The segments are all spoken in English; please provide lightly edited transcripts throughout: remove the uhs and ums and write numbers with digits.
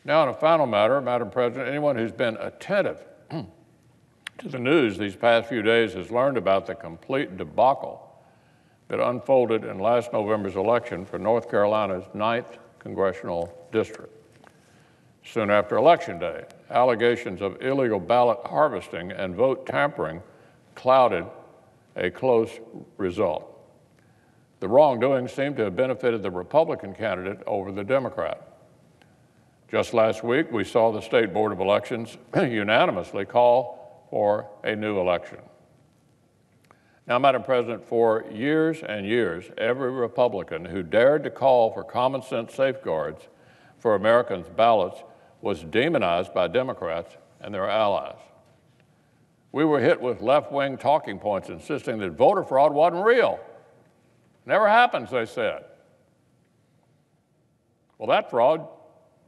Now, on a final matter, Madam President, anyone who's been attentive to the news these past few days has learned about the complete debacle that unfolded in last November's election for North Carolina's 9th congressional district. Soon after Election Day, allegations of illegal ballot harvesting and vote tampering clouded a close result. The wrongdoing seemed to have benefited the Republican candidate over the Democrat. Just last week, we saw the State Board of Elections unanimously call for a new election. Now, Madam President, for years and years, every Republican who dared to call for common sense safeguards for Americans' ballots was demonized by Democrats and their allies. We were hit with left-wing talking points insisting that voter fraud wasn't real. Never happens, they said. Well, that fraud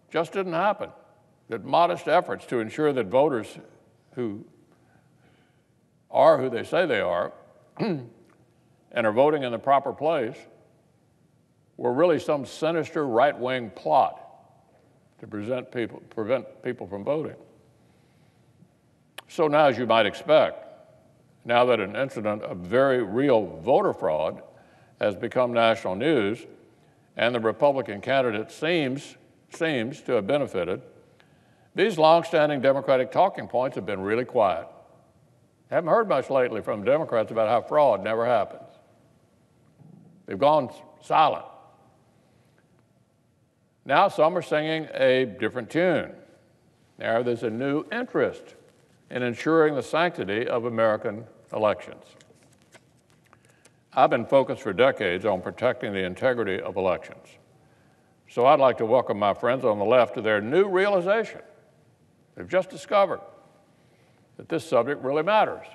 just didn't happen. That modest efforts to ensure that voters who are who they say they are and are voting in the proper place were really some sinister right-wing plot to prevent people from voting. So now, as you might expect, now that an incident of very real voter fraud has become national news and the Republican candidate seems to have benefited, these longstanding Democratic talking points have been really quiet. Haven't heard much lately from Democrats about how fraud never happens. They've gone silent. Now some are singing a different tune. Now there's a new interest in ensuring the sanctity of American elections. I've been focused for decades on protecting the integrity of elections. So I'd like to welcome my friends on the left to their new realization. They've just discovered that this subject really matters.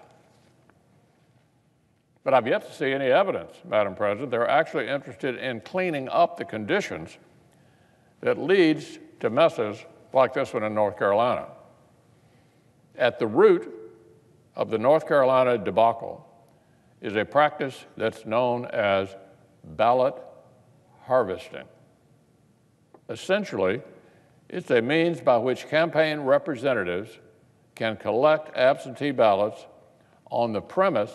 But I've yet to see any evidence, Madam President, they're actually interested in cleaning up the conditions that leads to messes like this one in North Carolina. At the root of the North Carolina debacle is a practice that's known as ballot harvesting. Essentially, it's a means by which campaign representatives can collect absentee ballots on the premise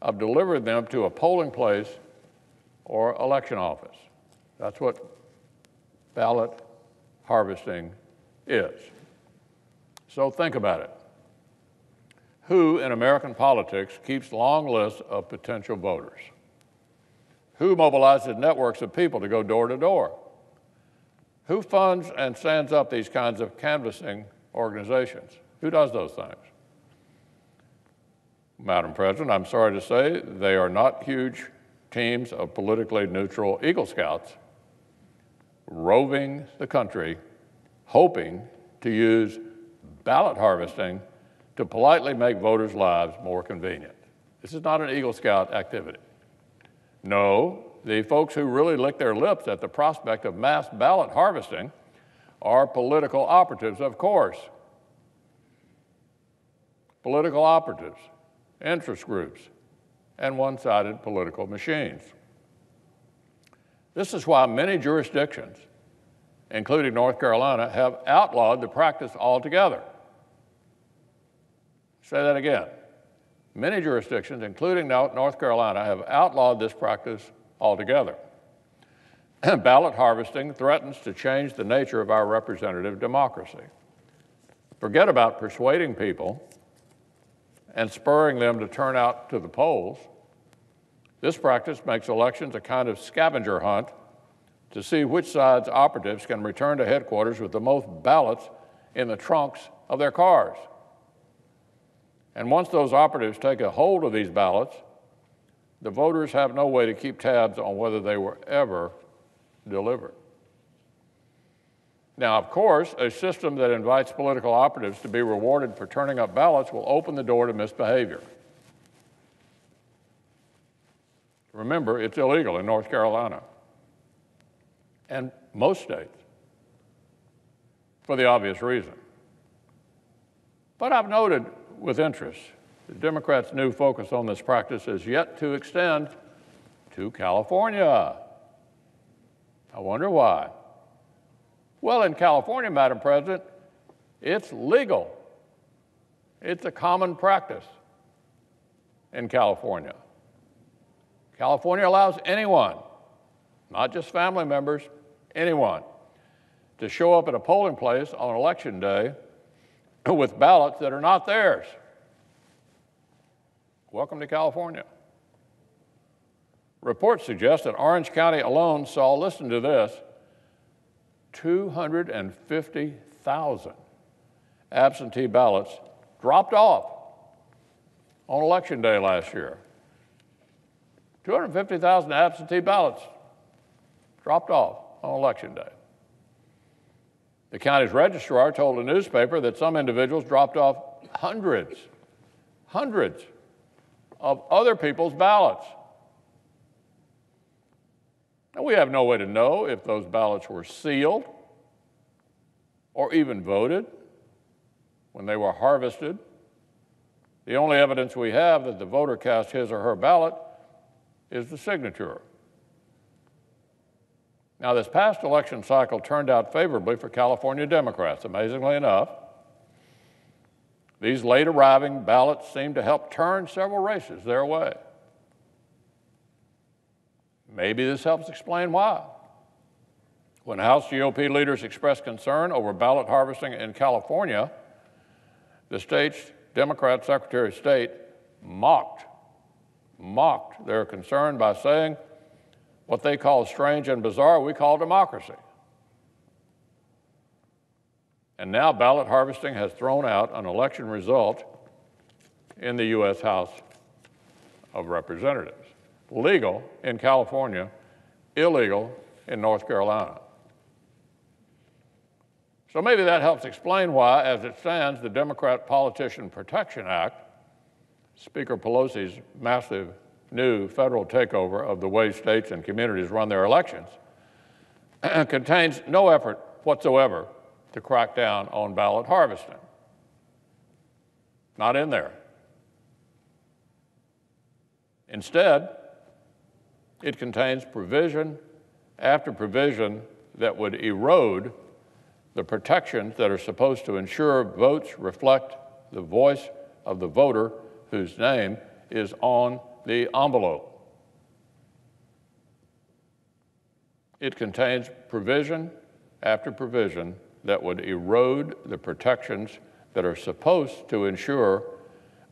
of delivering them to a polling place or election office. That's what ballot harvesting is. So think about it. Who in American politics keeps long lists of potential voters? Who mobilizes networks of people to go door to door? Who funds and stands up these kinds of canvassing organizations? Who does those things? Madam President, I'm sorry to say they are not huge teams of politically neutral Eagle Scouts roving the country, hoping to use ballot harvesting to politely make voters' lives more convenient. This is not an Eagle Scout activity. No, the folks who really lick their lips at the prospect of mass ballot harvesting are political operatives, of course. Political operatives, interest groups, and one-sided political machines. This is why many jurisdictions, including North Carolina, have outlawed the practice altogether. Say that again. Many jurisdictions, including North Carolina, have outlawed this practice altogether. Ballot harvesting threatens to change the nature of our representative democracy. Forget about persuading people and spurring them to turn out to the polls. This practice makes elections a kind of scavenger hunt to see which side's operatives can return to headquarters with the most ballots in the trunks of their cars. And once those operatives take a hold of these ballots, the voters have no way to keep tabs on whether they were ever delivered. Now, of course, a system that invites political operatives to be rewarded for turning up ballots will open the door to misbehavior. Remember, it's illegal in North Carolina and most states for the obvious reason. But I've noted with interest the Democrats' new focus on this practice is yet to extend to California. I wonder why. Well, in California, Madam President, it's legal. It's a common practice in California. California allows anyone, not just family members, anyone, to show up at a polling place on Election Day with ballots that are not theirs. Welcome to California. Reports suggest that Orange County alone saw, listen to this, 250,000 absentee ballots dropped off on Election Day last year. 250,000 absentee ballots dropped off on Election Day. The county's registrar told a newspaper that some individuals dropped off hundreds of other people's ballots. Now, we have no way to know if those ballots were sealed or even voted when they were harvested. The only evidence we have that the voter cast his or her ballot is the signature. Now, this past election cycle turned out favorably for California Democrats, amazingly enough. These late arriving ballots seemed to help turn several races their way. Maybe this helps explain why. When House GOP leaders expressed concern over ballot harvesting in California, the state's Democrat Secretary of State mocked their concern by saying, what they call strange and bizarre, we call democracy. And now ballot harvesting has thrown out an election result in the U.S. House of Representatives. Legal in California, illegal in North Carolina. So maybe that helps explain why, as it stands, the Democrat Politician Protection Act, Speaker Pelosi's massive new federal takeover of the way states and communities run their elections, contains no effort whatsoever to crack down on ballot harvesting. Not in there. Instead, it contains provision after provision that would erode the protections that are supposed to ensure votes reflect the voice of the voter whose name is on the envelope. It contains provision after provision that would erode the protections that are supposed to ensure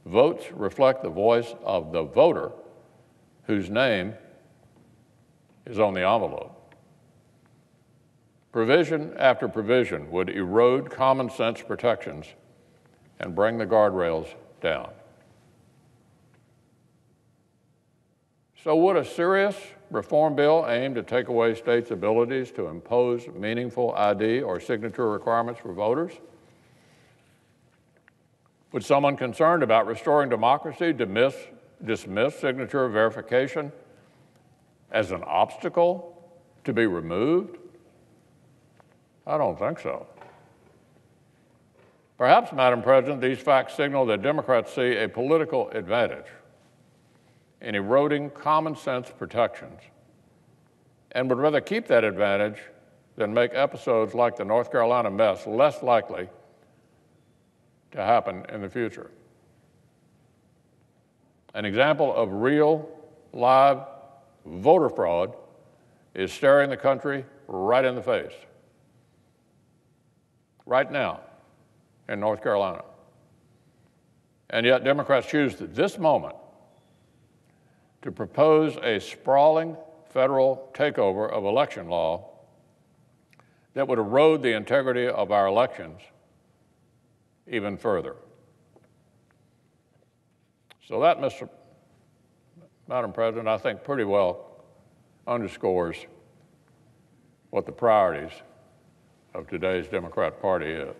votes reflect the voice of the voter whose name is on the envelope. Provision after provision would erode common sense protections and bring the guardrails down. So would a serious reform bill aim to take away states' abilities to impose meaningful ID or signature requirements for voters? Would someone concerned about restoring democracy dismiss signature verification as an obstacle to be removed? I don't think so. Perhaps, Madam President, these facts signal that Democrats see a political advantage in eroding common sense protections and would rather keep that advantage than make episodes like the North Carolina mess less likely to happen in the future. An example of real, live voter fraud is staring the country right in the face right now in North Carolina. And yet Democrats choose at this moment to propose a sprawling federal takeover of election law that would erode the integrity of our elections even further. So that, Madam President, I think pretty well underscores what the priorities of today's Democrat Party is.